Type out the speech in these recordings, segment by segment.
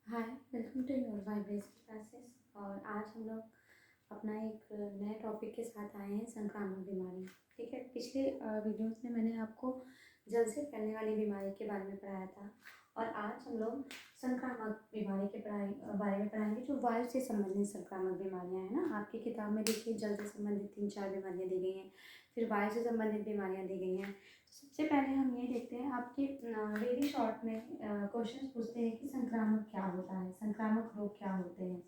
Hi, welcome to your vibration classes. और आज हम लोग अपना एक नए टॉपिक के साथ आए हैं, संक्रामक बीमारी। ठीक है, पिछले वीडियोस में मैंने आपको जल से फैलने वाली बीमारी के बारे में पढ़ाया था और आज हम लोग संक्रामक बीमारी के बारे में पढ़ाएंगे, जो वायु से संबंधित संक्रामक बीमारियां हैं ना। आपकी किताब में देखिए जल से संबंधित 3-4 बीमारियां दी गई हैं, फिर वायु से संबंधित बीमारियां दी गई हैं। सबसे पहले हम ये देखते हैं, आपके वेरी शॉर्ट में क्वेश्चन पूछते हैं कि संक्रामक क्या होता है, संक्रामक रोग क्या होते हैं।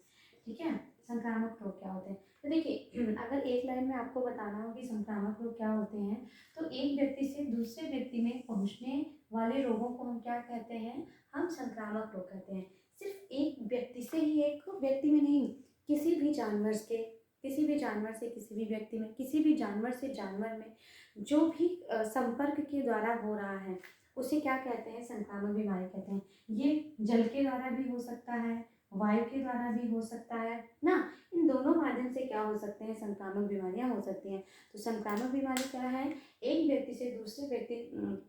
ठीक है, संक्रामक रोग क्या होते हैं। तो देखिए, अगर एक लाइन में आपको बताना हो कि संक्रामक रोग क्या होते हैं, तो एक व्यक्ति से दूसरे व्यक्ति में पहुंचने वाले रोगों को हम क्या कहते हैं, हम संक्रामक रोग कहते हैं। सिर्फ एक व्यक्ति से ही, एक व्यक्ति में नहीं, किसी भी जानवर से, किसी भी जानवर से किसी भी व्यक्ति में, किसी भी जानवर से जानवर में जो भी संपर्क के द्वारा हो रहा है, उसे क्या कहते हैं, संक्रामक बीमारी कहते हैं। ये जल के द्वारा भी हो सकता है, वायु के द्वारा भी हो सकता है ना। इन दोनों माध्यम से क्या हो सकते हैं, संक्रामक बीमारियां हो सकती हैं। तो संक्रामक बीमारी क्या है, एक व्यक्ति से दूसरे व्यक्ति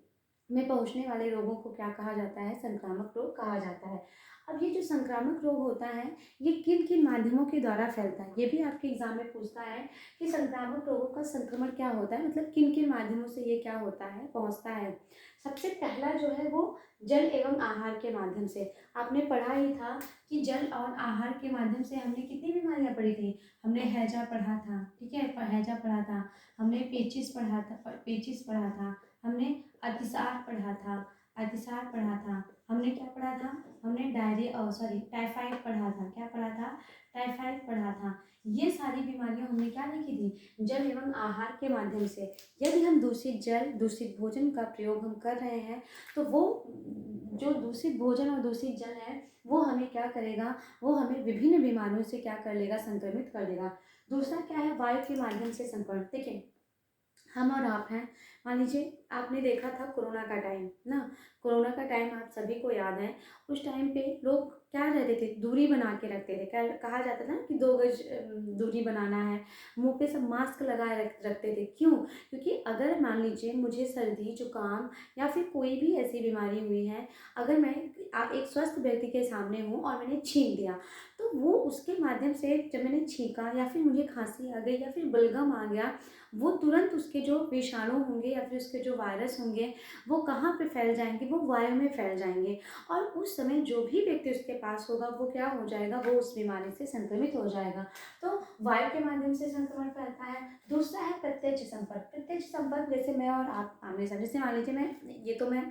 में पहुंचने वाले रोगों को क्या कहा जाता है, संक्रामक रोग कहा जाता है। अब ये जो संक्रामक रोग होता है, ये किन किन माध्यमों के द्वारा फैलता है, ये भी आपके एग्जाम में पूछता है कि संक्रामक रोगों का संक्रमण क्या होता है, मतलब किन किन माध्यमों से ये क्या होता है, पहुंचता है। सबसे पहला जो है वो जल एवं आहार के माध्यम से। आपने पढ़ा ही था कि जल और आहार के माध्यम से हमने कितनी बीमारियां पढ़ी थी। हमने हैजा पढ़ा था, ठीक है, हैजा पढ़ा था, हमने पेचिस पढ़ा था, पेचिस पढ़ा था, हमने अतिसार पढ़ा था, अतिसार पढ़ा था, हमने क्या पढ़ा था, हमने डायरिया सॉरी टाइफाइड पढ़ा था, क्या पढ़ा था, टाइफाइड पढ़ा था। ये सारी बीमारियां हमने क्या लिखी थी, जल एवं आहार के माध्यम से। यदि हम दूषित जल, दूषित भोजन का प्रयोग हम कर रहे हैं, तो वो जो दूषित भोजन और दूषित जल है, वो हमें क्या करेगा, वो हमें विभिन्न बीमारियों से क्या कर लेगा, संक्रमित कर देगा। दूसरा क्या है, वायु के माध्यम से संक्रमण। देखिए, हम और आप हैं, मान लीजिए आपने देखा था कोरोना का टाइम ना, कोरोना का टाइम आप सभी को याद है। उस टाइम पे लोग क्या रहते थे, दूरी बना के रखते थे। क्या कहा जाता था ना कि 2 गज दूरी बनाना है, मुंह पे सब मास्क लगाए रखते थे। क्यों? क्योंकि अगर मान लीजिए मुझे सर्दी जुकाम या फिर कोई भी ऐसी बीमारी हुई है, अगर मैं एक स्वस्थ व्यक्ति के सामने हूँ और मैंने छींक दिया, तो वो उसके माध्यम से, जब मैंने छींका या फिर मुझे खांसी आ गई या फिर बलगम आ गया, वो तुरंत उसके जो विषाणु होंगे या फिर उसके जो वायरस होंगे, वो कहाँ पे फैल जाएंगे, वो वायु में फैल जाएंगे। और उस समय जो भी व्यक्ति उसके पास होगा, वो क्या हो जाएगा, वो उस बीमारी से संक्रमित हो जाएगा। तो वायु के माध्यम से संक्रमण फैलता है। दूसरा है प्रत्यक्ष संपर्क। प्रत्यक्ष संपर्क, जैसे मैं और आप आमने सामने, जैसे मान लीजिए मैं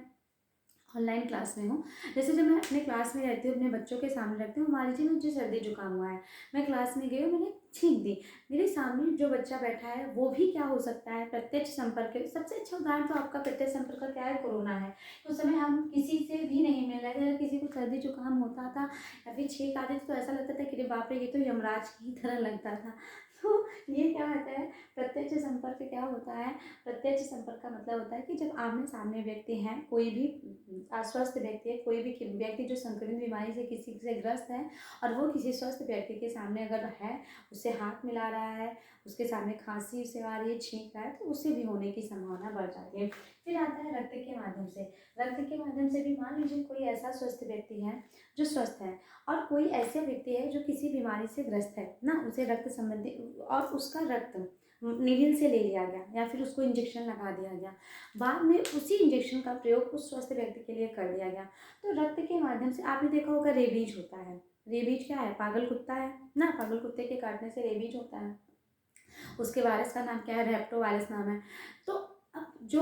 ऑनलाइन क्लास में हूँ, जैसे जब मैं अपने क्लास में रहती हूँ, अपने बच्चों के सामने रखती हूँ, मान लीजिए मुझे सर्दी जुकाम हुआ है, मैं क्लास में गई हूँ, मैंने छींक दी, मेरे सामने जो बच्चा बैठा है वो भी क्या हो सकता है, प्रत्यक्ष संपर्क है। सबसे अच्छा उदाहरण तो आपका प्रत्यक्ष संपर्क का क्या है, कोरोना है। उस समय हम किसी से भी नहीं मिल रहे थे, अगर किसी को सर्दी जुकाम होता था या फिर छींक आती थी, तो ऐसा लगता था कि अरे बाप रे, ये तो यमराज की तरह लगता था। तो ये क्या होता है, प्रत्यक्ष संपर्क क्या होता है, प्रत्यक्ष संपर्क का मतलब होता है कि जब आमने सामने व्यक्ति हैं, कोई भी अस्वस्थ व्यक्ति है, कोई भी व्यक्ति जो संक्रमित बीमारी से किसी से ग्रस्त है, और वो किसी स्वस्थ व्यक्ति के सामने अगर है, उससे हाथ मिला रहा है, उसके सामने खांसी उसे आ रही है, छींक रहा है, तो उससे भी होने की संभावना बढ़ जाती है। फिर आता है रक्त के माध्यम से। रक्त के माध्यम से भी मान लीजिए कोई ऐसा स्वस्थ व्यक्ति है जो स्वस्थ है, और कोई ऐसा व्यक्ति है जो किसी बीमारी से ग्रस्त है ना, उसे रक्त संबंधी, और उसका रक्त नीडल से ले लिया गया या फिर उसको इंजेक्शन लगा दिया गया, बाद में उसी इंजेक्शन का प्रयोग उस स्वस्थ व्यक्ति के लिए कर दिया गया। तो रक्त के माध्यम से आपने देखा होगा रेबीज होता है। रेबीज क्या है, पागल कुत्ता है ना, पागल कुत्ते के काटने से रेबीज होता है। उसके वायरस का नाम क्या है, रेप्टो वायरस नाम है। तो अब जो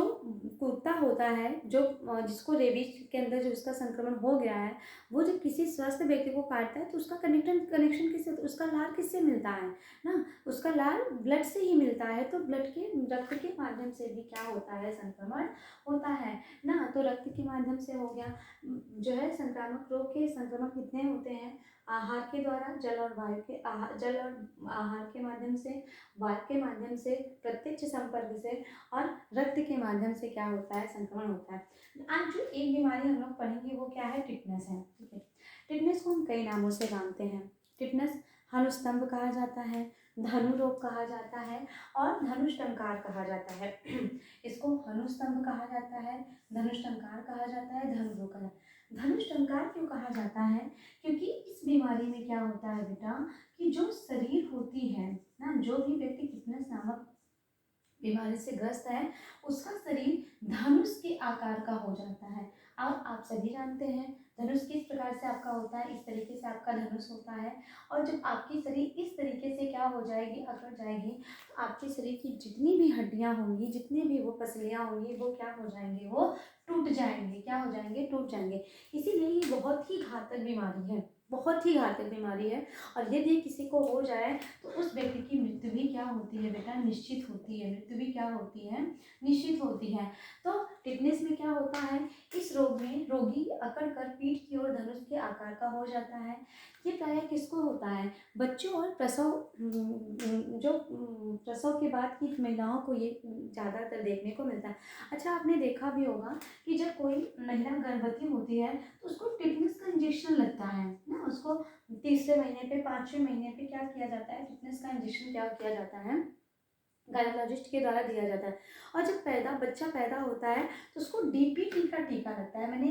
कुत्ता होता है, जो जिसको रेबीज के अंदर जो उसका संक्रमण हो गया है, वो जब किसी स्वस्थ व्यक्ति को काटता है, तो उसका कनेक्शन किससे, उसका लार किससे मिलता है ना, उसका लार ब्लड से ही मिलता है। तो ब्लड के, रक्त के माध्यम से भी क्या होता है, संक्रमण होता है ना। तो रक्त के माध्यम से हो गया। जो है संक्रामक रोग के संक्रमण कितने होते हैं, आहार के द्वारा, जल और वायु के, जल और आहार के माध्यम से, वायु के माध्यम से, प्रत्यक्ष संपर्क से, और रक्त के माध्यम से क्या होता है, संक्रमण होता है। आज जो एक बीमारी हम लोग पढ़ेंगे वो क्या है, टिटनेस है। ठीक है, टिटनेस को हम कई नामों से जानते हैं। टिटनेस हनुस्तंभ कहा जाता है, धनु रोग कहा जाता है, और धनुष टंकार कहा जाता है। इसको हनुस्तंभ कहा जाता है, धनुष टंकार कहा जाता है, धनु रोग कहा जाता है। धनुष टंकार क्यों कहा जाता है, क्योंकि बीमारी में क्या होता है बेटा कि जो शरीर होती है ना, जो भी व्यक्ति टिटनेस नामक बीमारी से ग्रस्त है उसका शरीर धनुष के आकार का हो जाता है। और आप सभी जानते हैं धनुष किस प्रकार से आपका होता है, इस तरीके से आपका धनुष होता है। और जब आपकी शरीर इस तरीके से क्या हो जाएगी, अकड़ जाएगी, तो आपके शरीर की जितनी भी हड्डियां होंगी, जितनी भी वो पसलियां होंगी, वो क्या हो जाएंगे, वो टूट जाएंगे। क्या हो जाएंगे, टूट जाएंगे। इसीलिए ये बहुत ही घातक बीमारी है, बहुत ही घातक बीमारी है। और यदि किसी को हो जाए तो उस व्यक्ति की मृत्यु भी क्या होती है बेटा, निश्चित होती है। मृत्यु भी क्या होती है, निश्चित होती है। तो टिटनेस में क्या होता है, इस रोग में रोगी अकड़ कर पीठ की ओर धनुष के आकार का हो जाता है। ये प्रायः किसको होता है, बच्चों और प्रसव जो प्रसव के बाद की महिलाओं को ये ज़्यादातर देखने को मिलता है। अच्छा, आपने देखा भी होगा कि जब कोई महिला गर्भवती होती है तो उसको टिटनेस का इंजेक्शन लगता है ना, उसको तीसरे महीने पे, पाँचवें महीने पे क्या किया जाता है, टिटनेस का इंजेक्शन क्या किया जाता है, गायनोलॉजिस्ट के द्वारा दिया जाता है। और जब बच्चा पैदा होता है तो उसको डीपीटी का टीका लगता है। मैंने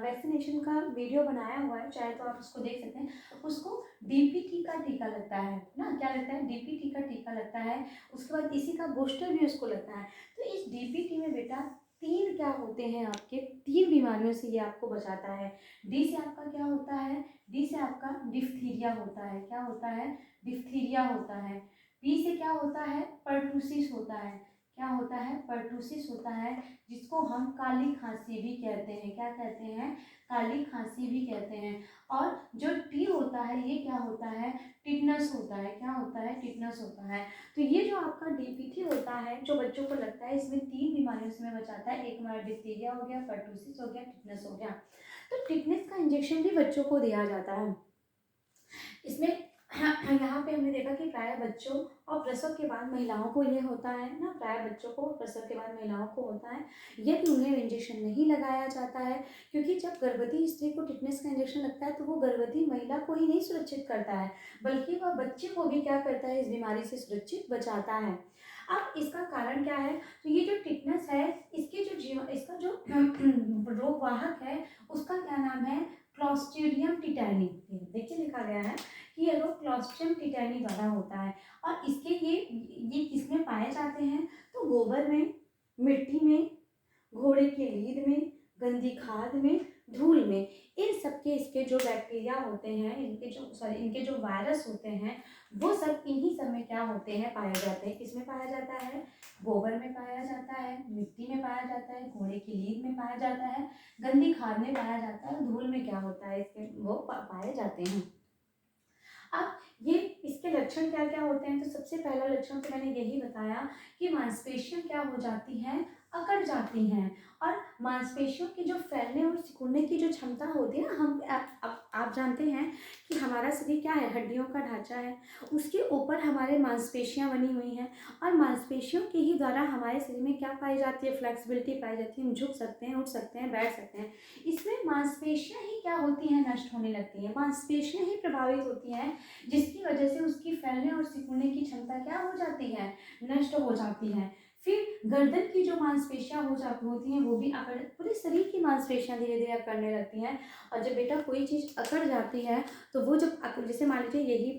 वैक्सीनेशन का वीडियो बनाया हुआ है, चाहे तो आप उसको देख सकते हैं। उसको डीपीटी का टीका लगता है ना, क्या लगता है, डीपीटी का टीका लगता है। उसके बाद इसी का बूस्टर भी उसको लगता है। तो इस डीपीटी में बेटा तीन क्या होते हैं, आपके तीन बीमारियों से ये आपको बचाता है। डी से आपका क्या होता है, डी से आपका डिफ्थीरिया होता है। क्या होता है, डिफ्थीरिया होता है। पी से क्या होता है, पर्टूसिस होता है। क्या होता है, पर्टूसिस होता है, जिसको हम काली खांसी भी कहते हैं। क्या कहते हैं, काली खांसी भी कहते हैं। और जो टी होता है ये क्या होता है, टिटनस होता है। क्या होता है, टिटनस होता है। तो ये जो आपका डीपीटी होता है जो बच्चों को लगता है, इसमें तीन बीमारियों से हमें बचाता है। एक हमारा डिप्थीरिया हो गया, पर्टूसिस हो गया, टिटनस हो गया। तो टिटनस का इंजेक्शन भी बच्चों को दिया जाता है। इसमें यहाँ पे हमने देखा कि प्राय बच्चों और प्रसव के बाद महिलाओं को ये होता है ना, प्राय बच्चों को प्रसव के बाद महिलाओं को होता है। यदि उन्हें इंजेक्शन नहीं लगाया जाता है, क्योंकि जब गर्भवती स्त्री को टिटनेस का इंजेक्शन लगता है तो वो गर्भवती महिला को ही नहीं सुरक्षित करता है, बल्कि वह बच्चे को भी क्या करता है, इस बीमारी से सुरक्षित बचाता है। अब इसका कारण क्या है, तो ये जो टिटनेस है इसके जो इसका जो रोगवाहक है उसका क्या नाम है, क्लॉस्ट्रिडियम टिटानी। देखिए लिखा गया है कि ये रोग क्लॉस्ट्रिडियम टिटानी द्वारा होता है। और इसके ये किसमें पाए जाते हैं, तो गोबर में, मिट्टी में, घोड़े के लीद में, गंदी खाद में, धूल में। इन सबके इसके जो बैक्टीरिया होते हैं, इनके जो वायरस होते हैं, वो सब इन्हीं सब में क्या होते हैं, पाए जाते हैं। किसमें पाया जाता है, गोबर में पाया जाता है, मिट्टी में पाया जाता है, घोड़े की लीद में पाया जाता है, गंदी खाद में पाया जाता है, धूल में क्या होता है, इसके वो पाए जाते हैं। अब ये इसके लक्षण क्या क्या होते हैं, तो सबसे पहला लक्षण तो मैंने यही बताया कि मांसपेशियां क्या हो जाती हैं, अकड़ जाती हैं। और मांसपेशियों की जो फैलने और सिकुड़ने की जो क्षमता होती है ना, हम आप जानते हैं कि हमारा शरीर क्या है, हड्डियों का ढांचा है, उसके ऊपर हमारे मांसपेशियां बनी हुई हैं। और मांसपेशियों के ही द्वारा हमारे शरीर में क्या पाई जाती है, फ्लेक्सिबिलिटी पाई जाती है। हम झुक सकते हैं, उठ सकते हैं, बैठ सकते हैं। इसमें मांसपेशियां ही क्या होती हैं, नष्ट होने लगती हैं। मांसपेशियां ही प्रभावित होती हैं, जिसकी वजह से उसकी फैलने और सिकुड़ने की क्षमता क्या हो जाती है, नष्ट हो जाती है। फिर गर्दन की जो मांसपेशियां होती हैं वो भी अकड़, पूरे शरीर की मांसपेशियां धीरे धीरे अकड़ने लगती हैं। और जब बेटा कोई चीज़ अकड़ जाती है तो वो जब जैसे मान लीजिए यही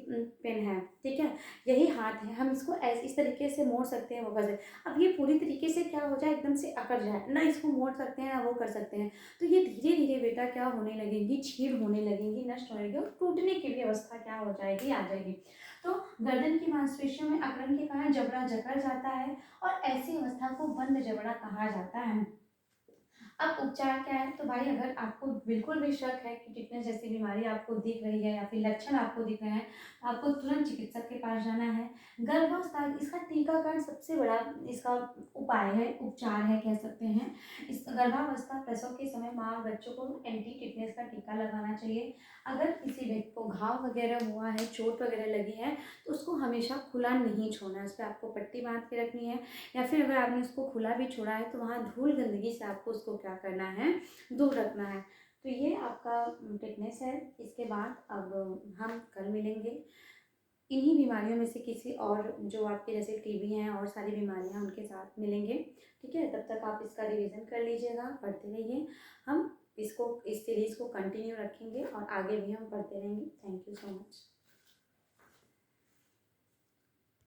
पेन है, ठीक है, यही हाथ है, हम इसको इस तरीके से मोड़ सकते हैं, वो कर सकते हैं। अब ये पूरी तरीके से क्या हो जाए, एकदम से अकड़ जाए ना, इसको मोड़ सकते हैं ना वो कर सकते हैं, तो ये धीरे धीरे बेटा क्या होने लगेंगी, छीड़ होने लगेंगी, नष्ट होने लगेगी और टूटने की भी अवस्था क्या हो जाएगी, आ जाएगी। तो गर्दन की मांसपेशियों में अकड़न के कारण जबड़ा जकड़ जाता है और ऐसी अवस्था को बंद जबड़ा कहा जाता है। अब उपचार क्या है, तो भाई अगर आपको बिल्कुल भी शक है कि टिटनेस जैसी बीमारी आपको दिख रही है या फिर लक्षण आपको दिख रहे हैं, तो आपको तुरंत चिकित्सक के पास जाना है। गर्भावस्था इसका टीकाकरण सबसे बड़ा इसका उपाय है, उपचार है कह सकते हैं। इस गर्भावस्था प्रसव के समय माँ और बच्चों को एंटी टिटनेस का टीका लगाना चाहिए। अगर किसी व्यक्ति को घाव वगैरह हुआ है, चोट वगैरह लगी है, तो उसको हमेशा खुला नहीं छोड़ना है, उस पर आपको पट्टी बांध के रखनी है। या फिर अगर आपने उसको खुला भी छोड़ा है तो वहाँ धूल गंदगी से आपको उसको क्या करना है, दूर रखना है। तो ये आपका टिटनेस है। इसके बाद अब हम कल मिलेंगे इन्हीं बीमारियों में से किसी और, जो आपके जैसे टीबी हैं और सारी बीमारियां, उनके साथ मिलेंगे। ठीक है, तब तक आप इसका रिवीजन कर लीजिएगा, पढ़ते रहिए। हम इस सीरीज़ को कंटिन्यू रखेंगे और आगे भी हम पढ़ते रहेंगे। Thank you so much.